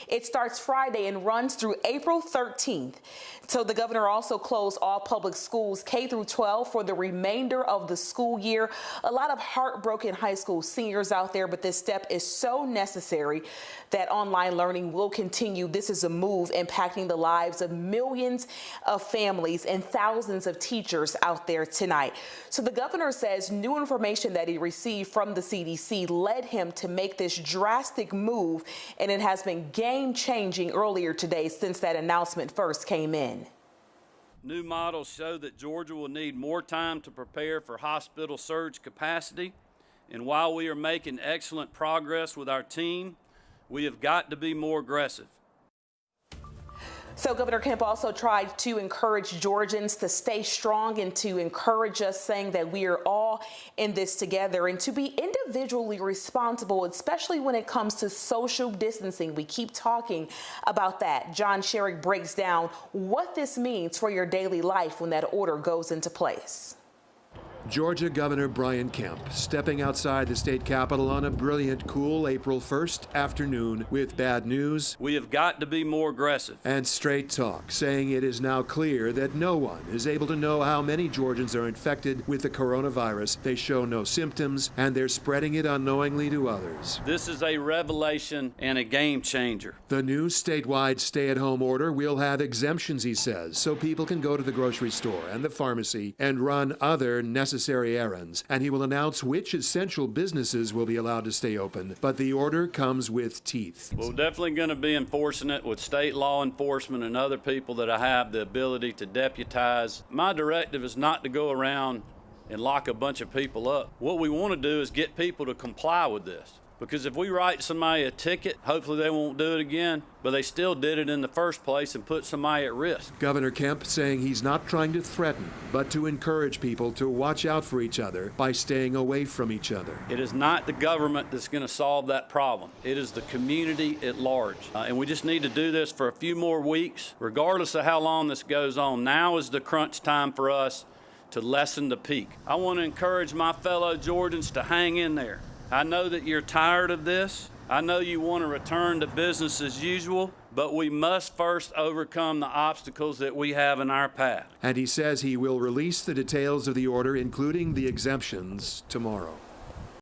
It starts Friday and runs through April 13th. So the governor also closed all public schools K through 12 for the remainder of the school year. A lot of heartbroken high school seniors out there, but this step is so necessary that online learning will continue. This is a move impacting the lives of millions of families and thousands of teachers out there tonight. So the governor says new information that he received from the CDC led him to make this drastic move, and it has been game-changing earlier today since that announcement first came in. New models show that Georgia will need more time to prepare for hospital surge capacity, and while we are making excellent progress with our team, we have got to be more aggressive. So Governor Kemp also tried to encourage Georgians to stay strong and to encourage us, saying that we are all in this together and to be individually responsible, especially when it comes to social distancing. We keep talking about that. John Sherrick breaks down what this means for your daily life when that order goes into place. Georgia Governor Brian Kemp stepping outside the state capitol on a brilliant, cool April 1st afternoon with bad news. We have got to be more aggressive. And straight talk, saying it is now clear that no one is able to know how many Georgians are infected with the coronavirus. They show no symptoms, and they're spreading it unknowingly to others. This is a revelation and a game changer. The new statewide stay-at-home order will have exemptions, he says, so people can go to the grocery store and the pharmacy and run other necessary errands, and he will announce which essential businesses will be allowed to stay open. But the order comes with teeth. We're definitely going to be enforcing it with state law enforcement and other people that I have the ability to deputize. My directive is not to go around and lock a bunch of people up. What we want to do is get people to comply with this. Because if we write somebody a ticket, hopefully they won't do it again, but they still did it in the first place and put somebody at risk. Governor Kemp saying he's not trying to threaten, but to encourage people to watch out for each other by staying away from each other. It is not the government that's going to solve that problem. It is the community at large. And we just need to do this for a few more weeks, regardless of how long this goes on. Now is the crunch time for us to lessen the peak. I want to encourage my fellow Georgians to hang in there. I know that you're tired of this. I know you want to return to business as usual, but we must first overcome the obstacles that we have in our path. And he says he will release the details of the order, including the exemptions, tomorrow.